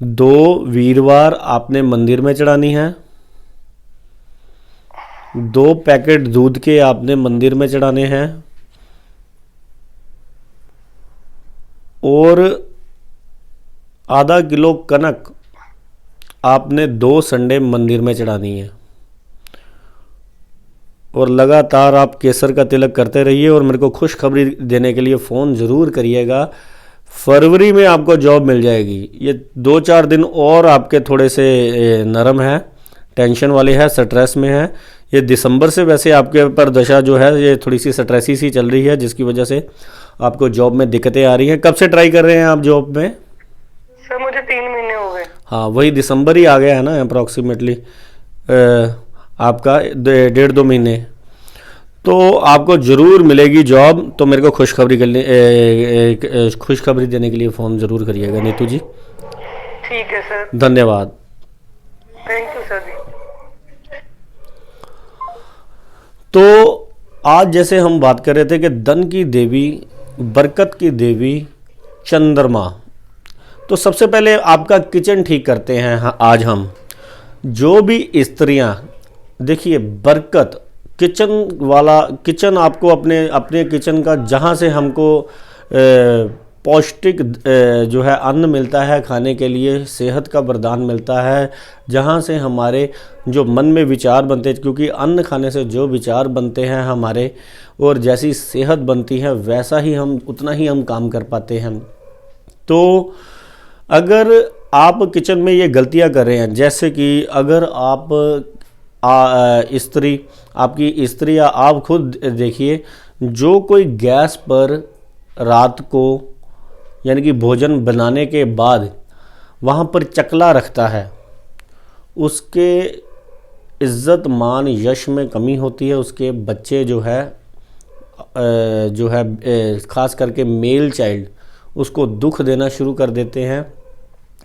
2 वीरवार आपने मंदिर में चढ़ानी है। 2 पैकेट दूध के आपने मंदिर में चढ़ाने हैं। और आधा किलो कनक आपने 2 संडे मंदिर में चढ़ानी है। और लगातार आप केसर का तिलक करते रहिए और मेरे को खुशखबरी देने के लिए फ़ोन ज़रूर करिएगा। फरवरी में आपको जॉब मिल जाएगी। ये 2-4 दिन और आपके थोड़े से नरम है, टेंशन वाले हैं, स्ट्रेस में है। ये दिसंबर से वैसे आपके ऊपर दशा जो है ये थोड़ी सी स्ट्रेसी सी चल रही है, जिसकी वजह से आपको जॉब में दिक्कतें आ रही हैं। कब से ट्राई कर रहे हैं आप जॉब में? सर मुझे 3 महीने हो गए। हाँ, वही दिसंबर ही आ गया है ना अप्रॉक्सीमेटली, आपका 1.5-2 महीने। तो आपको ज़रूर मिलेगी जॉब। तो मेरे को खुशखबरी देने के लिए फ़ोन ज़रूर करिएगा नीतू जी। ठीक है सर, धन्यवाद। थैंक यू सर जी। तो आज जैसे हम बात कर रहे थे कि धन की देवी, बरकत की देवी चंद्रमा। तो सबसे पहले आपका किचन ठीक करते हैं। हाँ, आज हम जो भी स्त्रियां, देखिए बरकत किचन वाला, किचन आपको अपने अपने किचन का जहाँ से हमको पौष्टिक जो है अन्न मिलता है खाने के लिए, सेहत का वरदान मिलता है, जहाँ से हमारे जो मन में विचार बनते हैं, क्योंकि अन्न खाने से जो विचार बनते हैं हमारे, और जैसी सेहत बनती है वैसा ही हम उतना ही हम काम कर पाते हैं। तो अगर आप किचन में ये गलतियां कर रहे हैं, जैसे कि अगर आप स्त्री, आपकी स्त्री या आप खुद देखिए, जो कोई गैस पर रात को यानी कि भोजन बनाने के बाद वहाँ पर चकला रखता है, उसके इज़्ज़त मान यश में कमी होती है। उसके बच्चे जो है ख़ास करके मेल चाइल्ड उसको दुख देना शुरू कर देते हैं,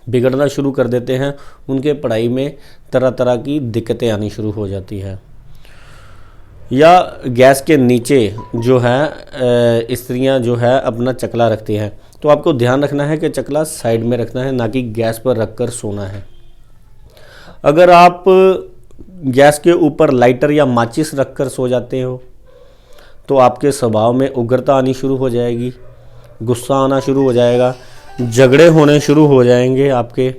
बिगड़ना शुरू कर देते हैं। उनके पढ़ाई में तरह तरह की दिक्कतें आनी शुरू हो जाती हैं। या गैस के नीचे जो है स्त्रियां जो है अपना चकला रखती हैं, तो आपको ध्यान रखना है कि चकला साइड में रखना है, ना कि गैस पर रखकर सोना है। अगर आप गैस के ऊपर लाइटर या माचिस रखकर सो जाते हो तो आपके स्वभाव में उग्रता आनी शुरू हो जाएगी, गुस्सा आना शुरू हो जाएगा, झगड़े होने शुरू हो जाएंगे, आपके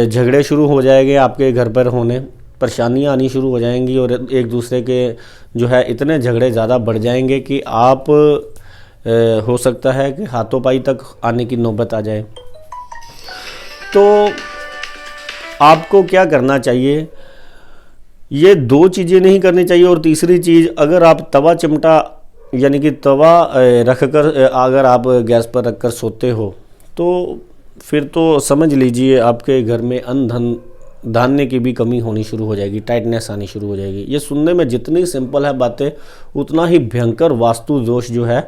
झगड़े शुरू हो जाएंगे, आपके घर पर होने परेशानियां आनी शुरू हो जाएंगी, और एक दूसरे के जो है इतने झगड़े ज़्यादा बढ़ जाएंगे कि आप हो सकता है कि हाथों पाई तक आने की नौबत आ जाए। तो आपको क्या करना चाहिए, ये 2 चीज़ें नहीं करनी चाहिए। और तीसरी चीज़, अगर आप तवा चिमटा यानी कि तवा रखकर अगर आप गैस पर रखकर सोते हो तो फिर तो समझ लीजिए आपके घर में अन्न धन धान्य की भी कमी होनी शुरू हो जाएगी, टाइटनेस आनी शुरू हो जाएगी। ये सुनने में जितनी सिंपल है बातें, उतना ही भयंकर वास्तु दोष जो है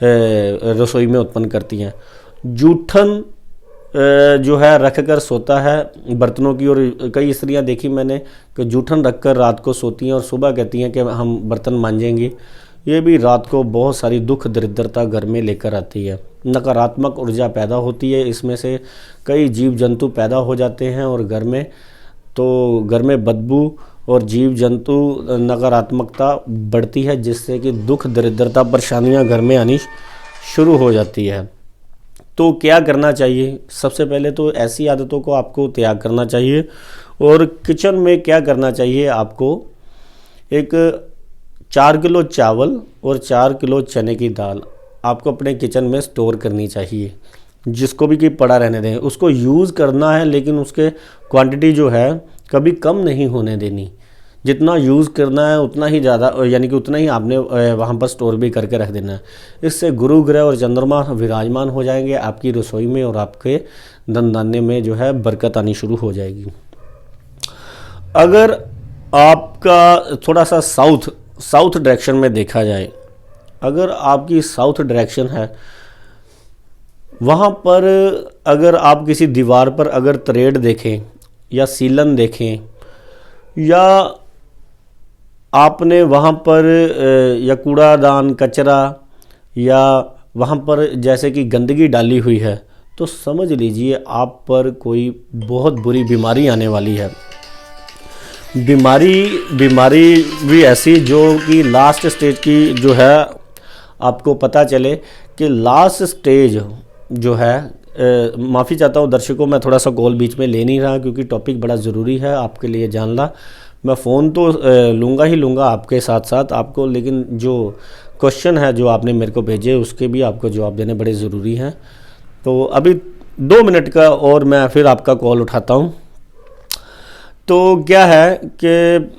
रसोई में उत्पन्न करती हैं। जूठन जो है रख कर सोता है बर्तनों की, और कई स्त्रियां देखी मैंने कि जूठन रख कर रात को सोती हैं और सुबह कहती हैं कि हम बर्तन मांजेंगे। ये भी रात को बहुत सारी दुख दरिद्रता घर में लेकर आती है, नकारात्मक ऊर्जा पैदा होती है, इसमें से कई जीव जंतु पैदा हो जाते हैं और घर में, तो घर में बदबू और जीव जंतु नकारात्मकता बढ़ती है, जिससे कि दुख दरिद्रता परेशानियां घर में आनी शुरू हो जाती है। तो क्या करना चाहिए, सबसे पहले तो ऐसी आदतों को आपको त्याग करना चाहिए। और किचन में क्या करना चाहिए, आपको एक 4 किलो चावल और 4 किलो चने की दाल आपको अपने किचन में स्टोर करनी चाहिए। जिसको भी कि पड़ा रहने दें, उसको यूज़ करना है, लेकिन उसके क्वांटिटी जो है कभी कम नहीं होने देनी। जितना यूज़ करना है उतना ही ज़्यादा, यानी कि उतना ही आपने वहाँ पर स्टोर भी करके रख देना है। इससे गुरु ग्रह और चंद्रमा विराजमान हो जाएंगे आपकी रसोई में, और आपके धन धान्य में जो है बरकत आनी शुरू हो जाएगी। अगर आपका थोड़ा सा साउथ डायरेक्शन में देखा जाए, अगर आपकी साउथ डायरेक्शन है, वहाँ पर अगर आप किसी दीवार पर अगर तरेड़ देखें या सीलन देखें, या आपने वहाँ पर या कूड़ादान कचरा या वहाँ पर जैसे कि गंदगी डाली हुई है, तो समझ लीजिए आप पर कोई बहुत बुरी बीमारी आने वाली है। बीमारी भी ऐसी जो कि लास्ट स्टेज की जो है, आपको पता चले कि लास्ट स्टेज जो है, माफ़ी चाहता हूँ दर्शकों, मैं थोड़ा सा कॉल बीच में ले नहीं रहा क्योंकि टॉपिक बड़ा ज़रूरी है आपके लिए जानना। मैं फ़ोन तो लूँगा ही लूँगा आपके साथ साथ आपको, लेकिन जो क्वेश्चन है जो आपने मेरे को भेजे उसके भी आपको जवाब देने बड़े ज़रूरी हैं। तो अभी 2 मिनट का और मैं फिर आपका कॉल उठाता हूँ। तो क्या है कि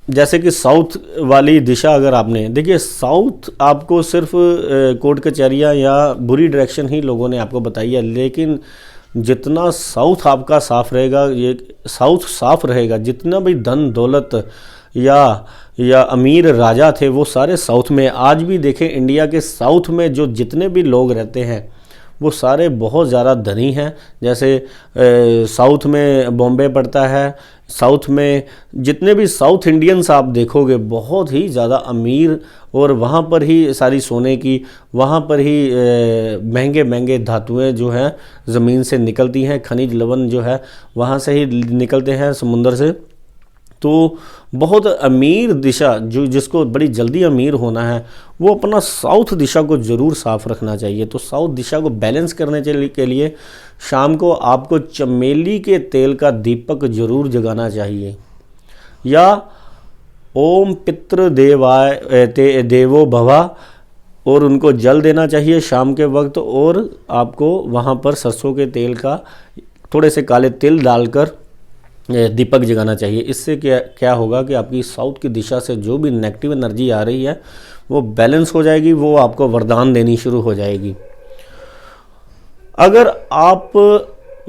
जैसे कि साउथ वाली दिशा, अगर आपने देखिए, साउथ आपको सिर्फ कोर्ट कचहरियाँ या बुरी डायरेक्शन ही लोगों ने आपको बताई है, लेकिन जितना साउथ आपका साफ़ रहेगा, ये साउथ साफ़ रहेगा, जितना भी धन दौलत या अमीर राजा थे वो सारे साउथ में। आज भी देखें इंडिया के साउथ में जो जितने भी लोग रहते हैं वो सारे बहुत ज़्यादा धनी हैं। जैसे साउथ में बॉम्बे पड़ता है, साउथ में जितने भी साउथ इंडियंस आप देखोगे बहुत ही ज़्यादा अमीर, और वहाँ पर ही सारी सोने की, वहाँ पर ही महंगे महंगे धातुएं जो हैं ज़मीन से निकलती हैं, खनिज लवण जो है वहाँ से ही निकलते हैं समुंदर से। तो बहुत अमीर दिशा जो जिसको बड़ी जल्दी अमीर होना है वो अपना साउथ दिशा को ज़रूर साफ़ रखना चाहिए। तो साउथ दिशा को बैलेंस करने के लिए शाम को आपको चमेली के तेल का दीपक ज़रूर जगाना चाहिए, या ओम पितृ देवाय देवो भवा, और उनको जल देना चाहिए शाम के वक्त। और आपको वहाँ पर सरसों के तेल का थोड़े से काले तिल डालकर दीपक जगाना चाहिए। इससे क्या होगा कि आपकी साउथ की दिशा से जो भी नेगेटिव एनर्जी आ रही है वो बैलेंस हो जाएगी, वो आपको वरदान देनी शुरू हो जाएगी। अगर आप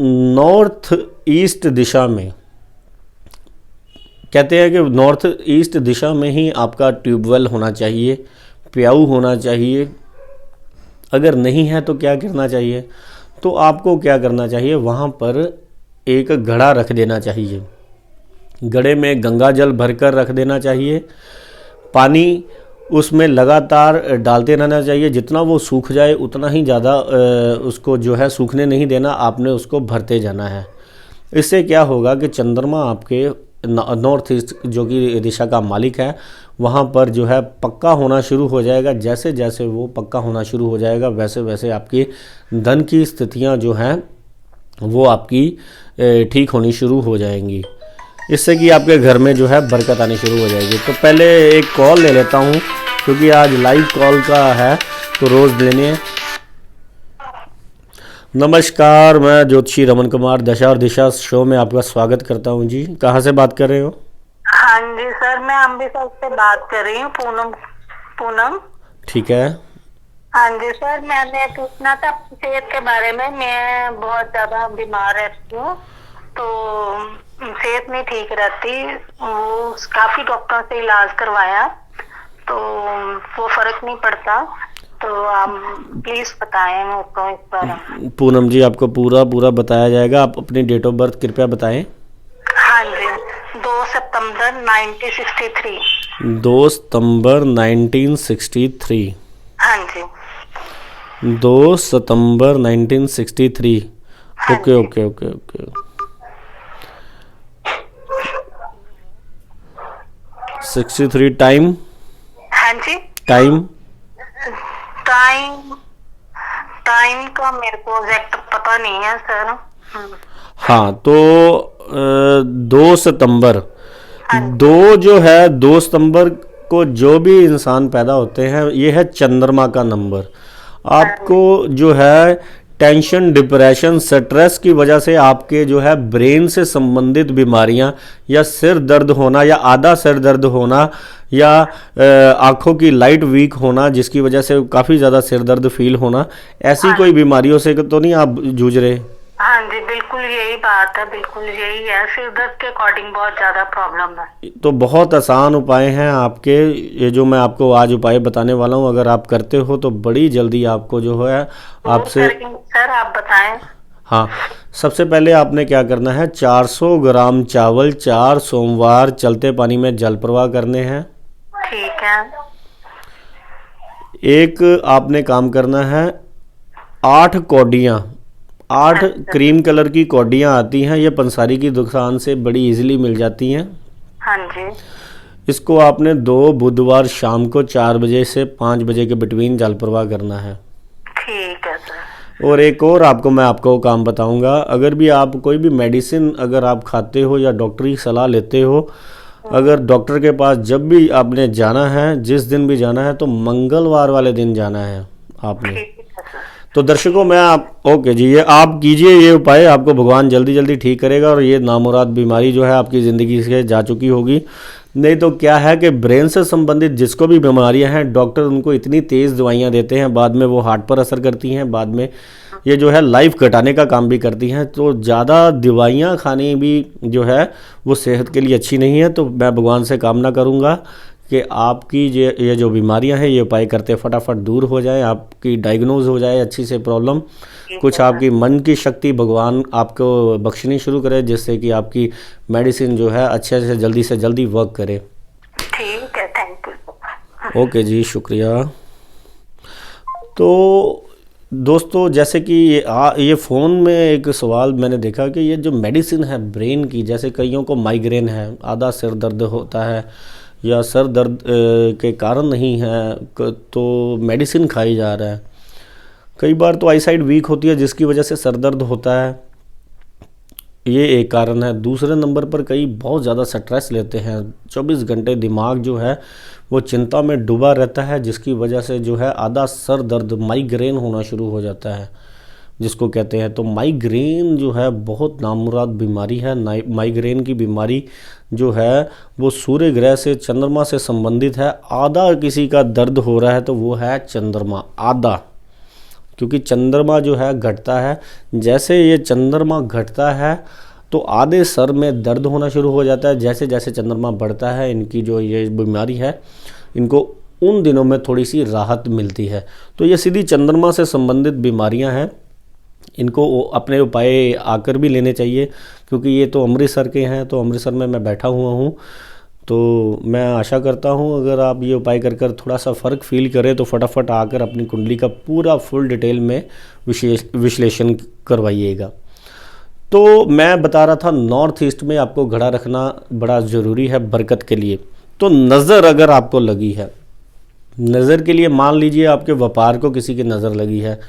नॉर्थ ईस्ट दिशा में, कहते हैं कि नॉर्थ ईस्ट दिशा में ही आपका ट्यूबवेल होना चाहिए, प्याऊ होना चाहिए। अगर नहीं है तो क्या करना चाहिए? तो आपको क्या करना चाहिए, वहाँ पर एक घड़ा रख देना चाहिए। घड़े में गंगा जल भरकर रख देना चाहिए, पानी उसमें लगातार डालते रहना चाहिए। जितना वो सूख जाए उतना ही ज़्यादा उसको जो है सूखने नहीं देना, आपने उसको भरते जाना है। इससे क्या होगा कि चंद्रमा आपके नॉर्थ ईस्ट जो कि दिशा का मालिक है वहाँ पर जो है पक्का होना शुरू हो जाएगा। जैसे जैसे वो पक्का होना शुरू हो जाएगा वैसे वैसे आपकी धन की स्थितियाँ जो हैं वो आपकी ठीक होनी शुरू हो जाएंगी, इससे कि आपके घर में जो है बरकत आनी शुरू हो जाएगी। तो पहले एक कॉल ले लेता हूँ क्योंकि आज लाइव कॉल का है तो रोज़ लेने हैं। नमस्कार, मैं ज्योतिषी रमन कुमार दशा और दिशा शो में आपका स्वागत करता हूँ जी। कहाँ से बात कर रहे हो? हाँ जी सर, मैं अमृतसर से बात कर रही हूँ, पूनम। ठीक है। हाँ जी सर, मैंने पूछना था अपनी सेहत के बारे में। मैं बहुत ज्यादा बीमार रहती हूँ, तो सेहत नहीं ठीक रहती। वो काफी डॉक्टर से इलाज करवाया तो वो फर्क नहीं पड़ता, तो आप प्लीज बताएं मुझको इस बारे में। पूनम जी, आपको पूरा बताया जाएगा। आप अपनी डेट ऑफ बर्थ कृपया बताएं। हाँ जी, 2 सितंबर 1963। 2 सितंबर 1963। हाँ जी, 2 सितंबर 1963। Okay okay okay okay. 63 time? हाँ जी, टाइम का मेरे को एग्जैक्ट पता नहीं है सर। हाँ, तो 2 सितंबर, 2 जो है 2 सितंबर को जो भी इंसान पैदा होते हैं ये है चंद्रमा का नंबर। आपको जो है टेंशन, डिप्रेशन, स्ट्रेस की वजह से आपके जो है ब्रेन से संबंधित बीमारियां, या सिर दर्द होना, या आधा सिर दर्द होना, या आँखों की लाइट वीक होना जिसकी वजह से काफ़ी ज़्यादा सिर दर्द फील होना, ऐसी कोई बीमारियों से तो नहीं आप जूझ रहे? हाँ जी, बिल्कुल यही बात है, बिल्कुल यही है। सिर दर्द के अकॉर्डिंग बहुत ज़्यादा प्रॉब्लम है। तो बहुत आसान उपाय हैं आपके, ये जो मैं आपको आज उपाय बताने वाला हूँ, अगर आप करते हो तो बड़ी जल्दी आपको जो है आपसे। सर आप बताएं। हाँ, सबसे पहले आपने क्या करना है, 400 ग्राम चावल 4 सोमवार चलते पानी में जल प्रवाह करने हैं। ठीक है। एक आपने काम करना है, 8 कौडियाँ 8 क्रीम कलर की कौडियाँ आती हैं, ये पंसारी की दुकान से बड़ी इजीली मिल जाती हैं। हाँ जी। इसको आपने 2 बुधवार शाम को 4 बजे से 5 बजे के बिटवीन जल प्रवाह करना है। ठीक है सर। और एक और मैं आपको काम बताऊंगा, अगर भी आप कोई भी मेडिसिन अगर आप खाते हो या डॉक्टरी की सलाह लेते हो, अगर डॉक्टर के पास जब भी आपने जाना है, जिस दिन भी जाना है, तो मंगलवार वाले दिन जाना है आपने। ठीक है सर। तो दर्शकों मैं आप ओके जी, ये आप कीजिए ये उपाय, आपको भगवान जल्दी जल्दी ठीक करेगा और ये नामुराद बीमारी जो है आपकी ज़िंदगी से जा चुकी होगी। नहीं तो क्या है कि ब्रेन से संबंधित जिसको भी बीमारियां हैं, डॉक्टर उनको इतनी तेज़ दवाइयां देते हैं, बाद में वो हार्ट पर असर करती हैं, बाद में ये जो है लाइफ कटाने का काम भी करती हैं। तो ज़्यादा दवाइयाँ खानी भी जो है वो सेहत के लिए अच्छी नहीं है। तो मैं भगवान से कामना करूँगा कि आपकी ये जो बीमारियां हैं ये उपाय करते फटाफट दूर हो जाए, आपकी डायग्नोज हो जाए अच्छी से प्रॉब्लम, कुछ आपकी मन की शक्ति भगवान आपको बख्शनी शुरू करे, जिससे कि आपकी मेडिसिन जो है अच्छे से जल्दी वर्क करे। ठीक है, थैंक यू। ओके जी, शुक्रिया। तो दोस्तों जैसे कि ये फ़ोन में एक सवाल मैंने देखा कि ये जो मेडिसिन है ब्रेन की, जैसे कईयों को माइग्रेन है, आधा सिर दर्द होता है या सर दर्द के कारण नहीं है, तो मेडिसिन खाई जा रहा है। कई बार तो आईसाइट वीक होती है जिसकी वजह से सर दर्द होता है, ये एक कारण है। दूसरे नंबर पर कई बहुत ज़्यादा स्ट्रेस लेते हैं, 24 घंटे दिमाग जो है वो चिंता में डूबा रहता है, जिसकी वजह से जो है आधा सर दर्द माइग्रेन होना शुरू हो जाता है जिसको कहते हैं। तो माइग्रेन जो है बहुत नामुराद बीमारी है। माइग्रेन की बीमारी जो है वो सूर्य ग्रह से, चंद्रमा से संबंधित है। आधा किसी का दर्द हो रहा है तो वो है चंद्रमा, आधा, क्योंकि चंद्रमा जो है घटता है। जैसे ये चंद्रमा घटता है तो आधे सर में दर्द होना शुरू हो जाता है। जैसे जैसे चंद्रमा बढ़ता है, इनकी जो ये बीमारी है, इनको उन दिनों में थोड़ी सी राहत मिलती है। तो ये सीधी चंद्रमा से संबंधित बीमारियां हैं, इनको अपने उपाय आकर भी लेने चाहिए, क्योंकि ये तो अमृतसर के हैं। तो अमृतसर में मैं बैठा हुआ हूँ, तो मैं आशा करता हूँ अगर आप ये उपाय कर कर थोड़ा सा फ़र्क फील करें तो फटाफट आकर अपनी कुंडली का पूरा फुल डिटेल में विश्लेषण करवाइएगा। तो मैं बता रहा था नॉर्थ ईस्ट में आपको घड़ा रखना बड़ा ज़रूरी है बरकत के लिए। तो नज़र अगर आपको लगी है, नज़र के लिए मान लीजिए आपके व्यापार को किसी की नज़र लगी है,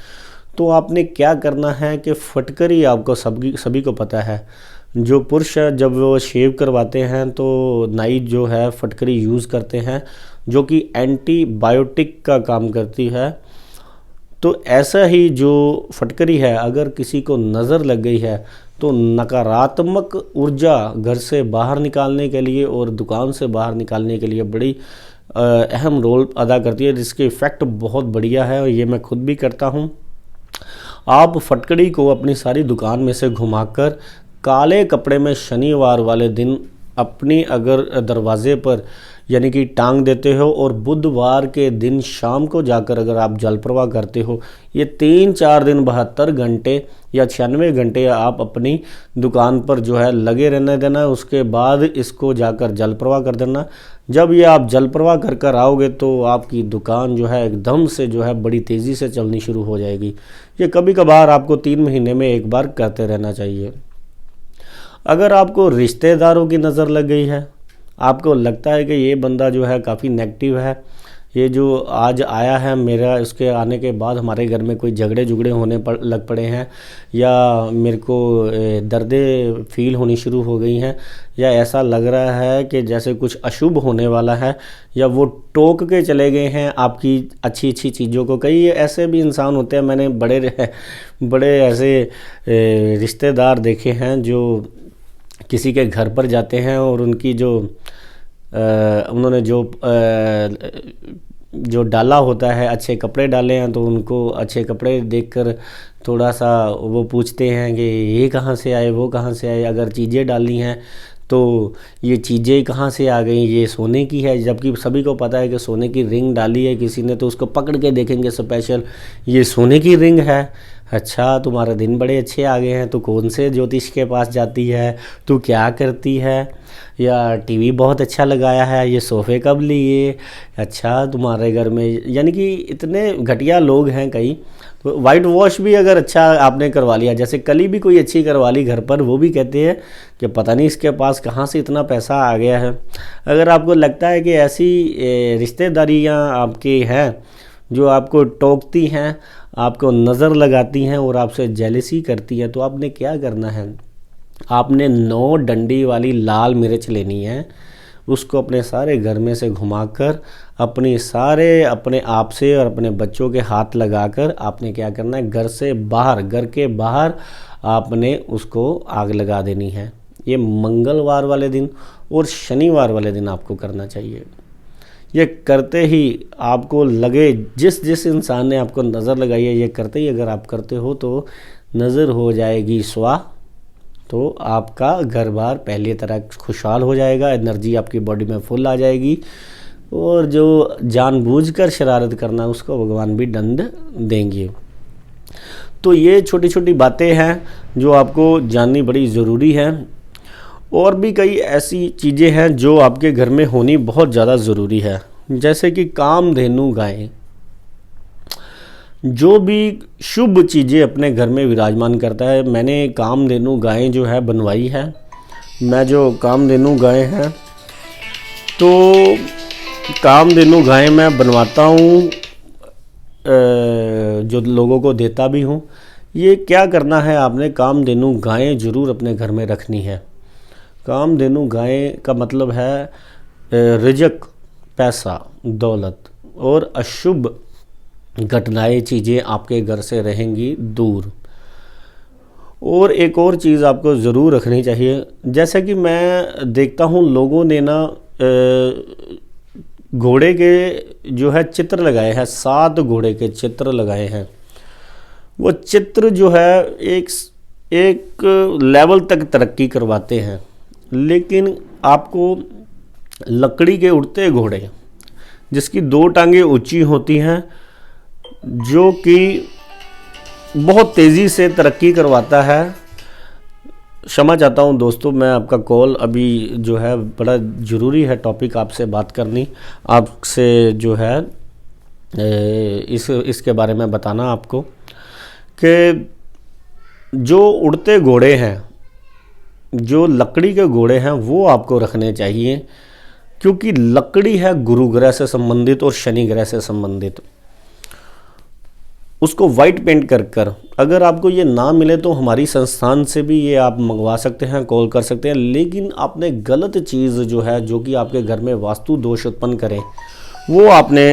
तो आपने क्या करना है कि फटकरी, आपको सभी को पता है, जो पुरुष है जब वो शेव करवाते हैं तो नाई जो है फटकरी यूज़ करते हैं, जो कि एंटीबायोटिक का काम करती है। तो ऐसा ही जो फटकरी है, अगर किसी को नज़र लग गई है तो नकारात्मक ऊर्जा घर से बाहर निकालने के लिए और दुकान से बाहर निकालने के लिए बड़ी अहम रोल अदा करती है, जिसके इफ़ेक्ट बहुत बढ़िया है और ये मैं खुद भी करता हूँ। आप फटकड़ी को अपनी सारी दुकान में से घुमाकर काले कपड़े में शनिवार वाले दिन अपनी अगर दरवाजे पर यानी कि टांग देते हो, और बुधवार के दिन शाम को जाकर अगर आप जल प्रवाह करते हो, ये 3-4 दिन 72 घंटे या 96 घंटे आप अपनी दुकान पर जो है लगे रहने देना। उसके बाद इसको जाकर जल प्रवाह कर देना। जब ये आप जल प्रवाह कर कर आओगे तो आपकी दुकान जो है एकदम से जो है बड़ी तेज़ी से चलनी शुरू हो जाएगी। ये कभी कभार आपको 3 महीने में एक बार करते रहना चाहिए। अगर आपको रिश्तेदारों की नज़र लग गई है, आपको लगता है कि ये बंदा जो है काफ़ी नेगेटिव है, ये जो आज आया है, मेरा इसके आने के बाद हमारे घर में कोई झगड़े जुगड़े होने लग पड़े हैं, या मेरे को दर्दें फील होनी शुरू हो गई हैं, या ऐसा लग रहा है कि जैसे कुछ अशुभ होने वाला है, या वो टोक के चले गए हैं आपकी अच्छी अच्छी चीज़ों को। कई ऐसे भी इंसान होते हैं, मैंने बड़े ऐसे रिश्तेदार देखे हैं जो किसी के घर पर जाते हैं और उनकी उन्होंने जो डाला होता है, अच्छे कपड़े डाले हैं, तो उनको अच्छे कपड़े देखकर थोड़ा सा वो पूछते हैं कि ये कहाँ से आए, वो कहाँ से आए। अगर चीज़ें डाली हैं तो ये चीज़ें कहाँ से आ गई, ये सोने की है, जबकि सभी को पता है कि सोने की रिंग डाली है किसी ने, तो उसको पकड़ के देखेंगे स्पेशल, ये सोने की रिंग है। अच्छा, तुम्हारे दिन बड़े अच्छे आ गए हैं, तू कौन से ज्योतिष के पास जाती है, तू क्या करती है, या टीवी बहुत अच्छा लगाया है, ये सोफ़े कब लिए, अच्छा तुम्हारे घर में, यानी कि इतने घटिया लोग हैं कई। तो वाइट वॉश भी अगर अच्छा आपने करवा लिया, जैसे कली भी कोई अच्छी करवा ली घर पर, वो भी कहते हैं कि पता नहीं इसके पास कहाँ से इतना पैसा आ गया है। अगर आपको लगता है कि ऐसी रिश्तेदारियाँ आपकी हैं जो आपको टोकती हैं, आपको नज़र लगाती हैं और आपसे जेलसी करती हैं, तो आपने क्या करना है, आपने 9 डंडी वाली लाल मिर्च लेनी है, उसको अपने सारे घर में से घुमाकर अपने आप से और अपने बच्चों के हाथ लगाकर आपने क्या करना है, घर के बाहर आपने उसको आग लगा देनी है। ये मंगलवार वाले दिन और शनिवार वाले दिन आपको करना चाहिए। ये करते ही आपको लगे, जिस इंसान ने आपको नज़र लगाई है, ये करते ही अगर आप करते हो तो नज़र हो जाएगी स्वाह, तो आपका घर बार पहले तरह खुशहाल हो जाएगा, एनर्जी आपकी बॉडी में फुल आ जाएगी, और जो जानबूझकर शरारत करना उसको भगवान भी दंड देंगे। तो ये छोटी छोटी बातें हैं जो आपको जाननी बड़ी ज़रूरी है। और भी कई ऐसी चीज़ें हैं जो आपके घर में होनी बहुत ज़्यादा ज़रूरी है, जैसे कि कामधेनु गायें। जो भी शुभ चीज़ें अपने घर में विराजमान करता है, मैंने कामधेनु गायें जो है बनवाई है। मैं जो कामधेनु गायें हैं, तो कामधेनु गायें मैं बनवाता हूँ, जो लोगों को देता भी हूँ। ये क्या करना है, आपने कामधेनु गायें ज़रूर अपने घर में रखनी है। कामधेनु गायें का मतलब है रिजक, पैसा, दौलत और अशुभ घटनाएं, चीज़ें आपके घर से रहेंगी दूर। और एक और चीज़ आपको ज़रूर रखनी चाहिए, जैसे कि मैं देखता हूँ लोगों ने ना घोड़े के जो है चित्र लगाए हैं, 7 घोड़े के चित्र लगाए हैं। वो चित्र जो है एक लेवल तक तरक्की करवाते हैं, लेकिन आपको लकड़ी के उड़ते घोड़े जिसकी 2 टांगें ऊंची होती हैं, जो कि बहुत तेज़ी से तरक्की करवाता है। क्षमा चाहता हूँ दोस्तों, मैं आपका कॉल अभी जो है बड़ा ज़रूरी है, टॉपिक आपसे बात करनी, आपसे जो है इसके बारे में बताना आपको कि जो उड़ते घोड़े हैं, जो लकड़ी के घोड़े हैं, वो आपको रखने चाहिए, क्योंकि लकड़ी है गुरु ग्रह से संबंधित और शनि ग्रह से संबंधित। उसको वाइट पेंट कर अगर आपको ये ना मिले तो हमारी संस्थान से भी ये आप मंगवा सकते हैं, कॉल कर सकते हैं। लेकिन आपने गलत चीज़ जो है, जो कि आपके घर में वास्तु दोष उत्पन्न करें, वो आपने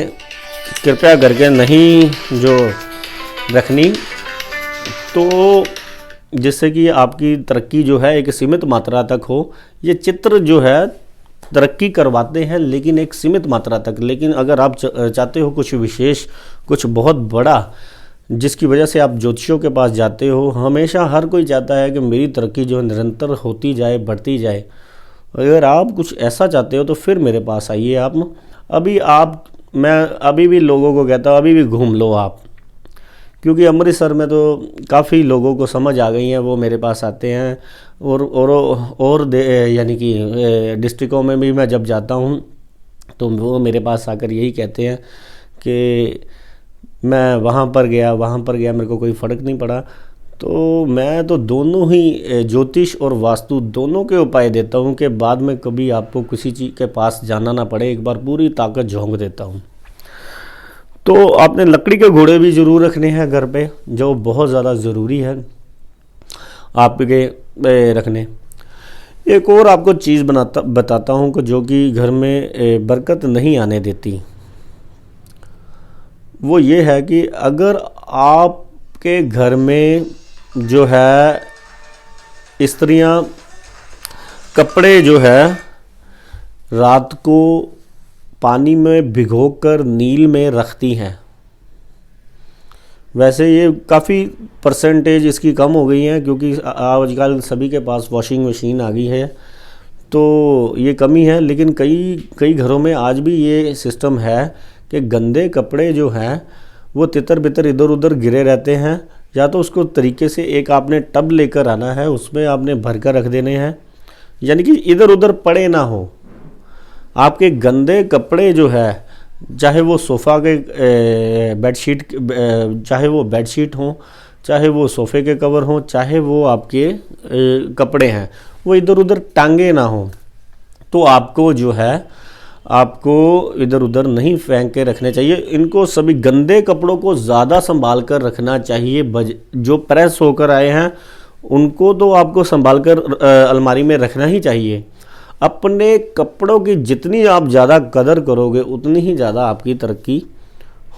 कृपया करके नहीं जो रखनी, तो जिससे कि आपकी तरक्की जो है एक सीमित मात्रा तक हो। ये चित्र जो है तरक्की करवाते हैं, लेकिन एक सीमित मात्रा तक। लेकिन अगर आप चाहते हो कुछ विशेष, कुछ बहुत बड़ा, जिसकी वजह से आप ज्योतिषियों के पास जाते हो, हमेशा हर कोई चाहता है कि मेरी तरक्की जो है निरंतर होती जाए, बढ़ती जाए। अगर आप कुछ ऐसा चाहते हो तो फिर मेरे पास आइए। मैं अभी भी लोगों को कहता हूँ, अभी भी घूम लो आप, क्योंकि अमृतसर में तो काफ़ी लोगों को समझ आ गई हैं, वो मेरे पास आते हैं। और यानी कि डिस्ट्रिक्टों में भी मैं जब जाता हूँ तो वो मेरे पास आकर यही कहते हैं कि मैं वहाँ पर गया, मेरे को कोई फ़र्क नहीं पड़ा। तो मैं तो दोनों ही ज्योतिष और वास्तु दोनों के उपाय देता हूँ कि बाद में कभी आपको किसी चीज़ के पास जाना ना पड़े, एक बार पूरी ताकत झोंक देता हूँ। तो आपने लकड़ी के घोड़े भी ज़रूर रखने हैं घर पे, जो बहुत ज़्यादा ज़रूरी है आपके रखने। एक और आपको चीज़ बताता हूँ कि जो कि घर में बरकत नहीं आने देती, वो ये है कि अगर आपके घर में जो है स्त्रियां कपड़े जो है रात को पानी में भिगोकर नील में रखती हैं, वैसे ये काफ़ी परसेंटेज इसकी कम हो गई है, क्योंकि आजकल सभी के पास वॉशिंग मशीन आ गई है, तो ये कमी है। लेकिन कई घरों में आज भी ये सिस्टम है कि गंदे कपड़े जो हैं वो तितर बितर इधर उधर गिरे रहते हैं, या तो उसको तरीके से एक आपने टब लेकर आना है, उसमें आपने भर कर रख देने हैं, यानी कि इधर उधर पड़े ना हो। आपके गंदे कपड़े जो है, चाहे वो सोफ़ा के बेडशीट, चाहे वो बेडशीट हों, चाहे वो सोफ़े के कवर हों, चाहे वो आपके कपड़े हैं, वो इधर उधर टांगे ना हों। तो आपको जो है, आपको इधर उधर नहीं फेंक के रखने चाहिए। इनको सभी गंदे कपड़ों को ज़्यादा संभाल कर रखना चाहिए। जो प्रेस होकर आए हैं उनको तो आपको संभाल कर अलमारी में रखना ही चाहिए। अपने कपड़ों की जितनी आप ज़्यादा कदर करोगे उतनी ही ज़्यादा आपकी तरक्की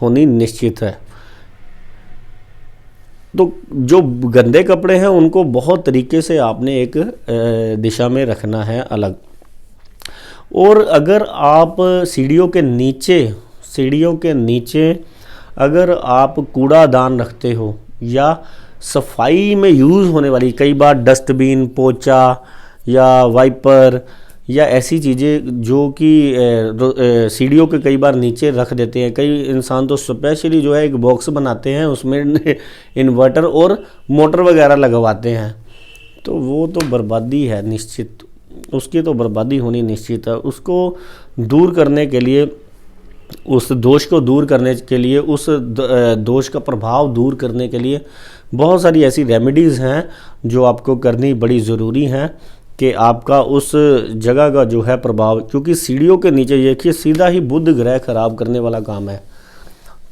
होनी निश्चित है। तो जो गंदे कपड़े हैं उनको बहुत तरीके से आपने एक दिशा में रखना है अलग। और अगर आप सीढ़ियों के नीचे अगर आप कूड़ादान रखते हो या सफाई में यूज़ होने वाली, कई बार डस्टबिन, पोंछा या वाइपर या ऐसी चीज़ें जो कि सीढ़ियों के कई बार नीचे रख देते हैं। कई इंसान तो स्पेशली जो है एक बॉक्स बनाते हैं, उसमें इन्वर्टर और मोटर वगैरह लगवाते हैं। तो वो तो बर्बादी है निश्चित, उसकी तो बर्बादी होनी निश्चित है। उसको दूर करने के लिए, उस दोष को दूर करने के लिए, उस दोष का प्रभाव दूर करने के लिए बहुत सारी ऐसी रेमेडीज़ हैं जो आपको करनी बड़ी ज़रूरी हैं कि आपका उस जगह का जो है प्रभाव, क्योंकि सीढ़ियों के नीचे देखिए सीधा ही बुध ग्रह खराब करने वाला काम है।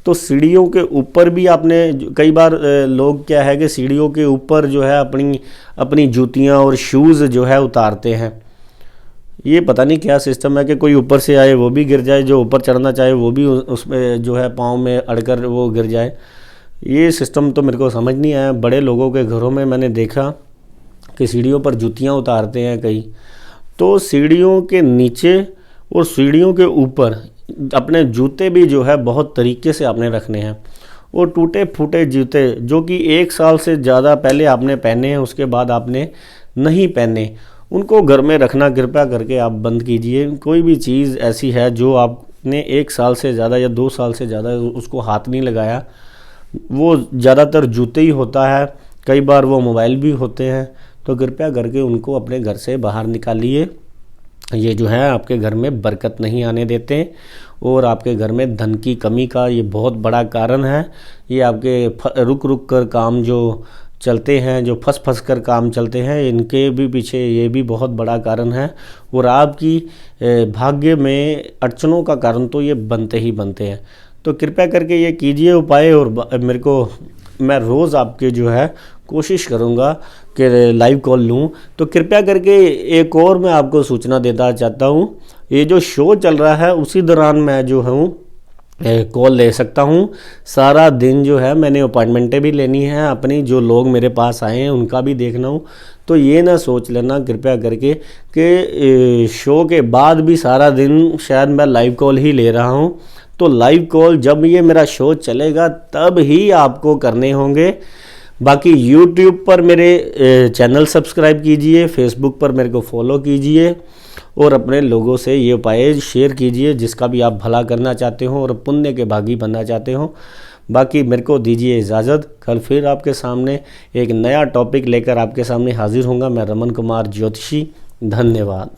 तो सीढ़ियों के ऊपर भी आपने, कई बार लोग क्या है कि सीढ़ियों के ऊपर जो है अपनी जूतियां और शूज़ जो है उतारते हैं। ये पता नहीं क्या सिस्टम है कि कोई ऊपर से आए वो भी गिर जाए, जो ऊपर चढ़ना चाहे वो भी उसमें जो है पाँव में अड़कर वो गिर जाए। ये सिस्टम तो मेरे को समझ नहीं आया। बड़े लोगों के घरों में मैंने देखा कि सीढ़ियों पर जूतियां उतारते हैं कई। तो सीढ़ियों के नीचे और सीढ़ियों के ऊपर अपने जूते भी जो है बहुत तरीके से आपने रखने हैं। और टूटे फूटे जूते जो कि 1 साल से ज़्यादा पहले आपने पहने हैं, उसके बाद आपने नहीं पहने, उनको घर में रखना कृपया करके आप बंद कीजिए। कोई भी चीज़ ऐसी है जो आपने 1 साल से ज़्यादा या 2 साल से ज़्यादा उसको हाथ नहीं लगाया, वो ज़्यादातर जूते ही होता है, कई बार वो मोबाइल भी होते हैं, तो कृपया करके उनको अपने घर से बाहर निकालिए। ये जो है आपके घर में बरकत नहीं आने देते और आपके घर में धन की कमी का ये बहुत बड़ा कारण है। ये आपके रुक रुक कर काम जो चलते हैं, जो फंस कर काम चलते हैं, इनके भी पीछे ये भी बहुत बड़ा कारण है। और आपकी भाग्य में अड़चनों का कारण तो ये बनते ही बनते हैं। तो कृपया करके ये कीजिए उपाय। और मैं रोज़ आपके जो है कोशिश करूँगा कि लाइव कॉल लूँ। तो कृपया करके एक और मैं आपको सूचना देना चाहता हूँ, ये जो शो चल रहा है उसी दौरान मैं जो हूँ कॉल ले सकता हूँ। सारा दिन जो है मैंने अपॉइंटमेंटें भी लेनी है अपनी, जो लोग मेरे पास आए हैं उनका भी देखना हूँ। तो ये ना सोच लेना कृपया करके कि शो के बाद भी सारा दिन शायद मैं लाइव कॉल ही ले रहा हूँ। तो लाइव कॉल जब ये मेरा शो चलेगा तब ही आपको करने होंगे। बाकी YouTube पर मेरे चैनल सब्सक्राइब कीजिए, फेसबुक पर मेरे को फॉलो कीजिए और अपने लोगों से ये उपाय शेयर कीजिए जिसका भी आप भला करना चाहते हो और पुण्य के भागी बनना चाहते हो। बाकी मेरे को दीजिए इजाज़त, कल फिर आपके सामने एक नया टॉपिक लेकर आपके सामने हाजिर होऊंगा। मैं रमन कुमार ज्योतिषी, धन्यवाद।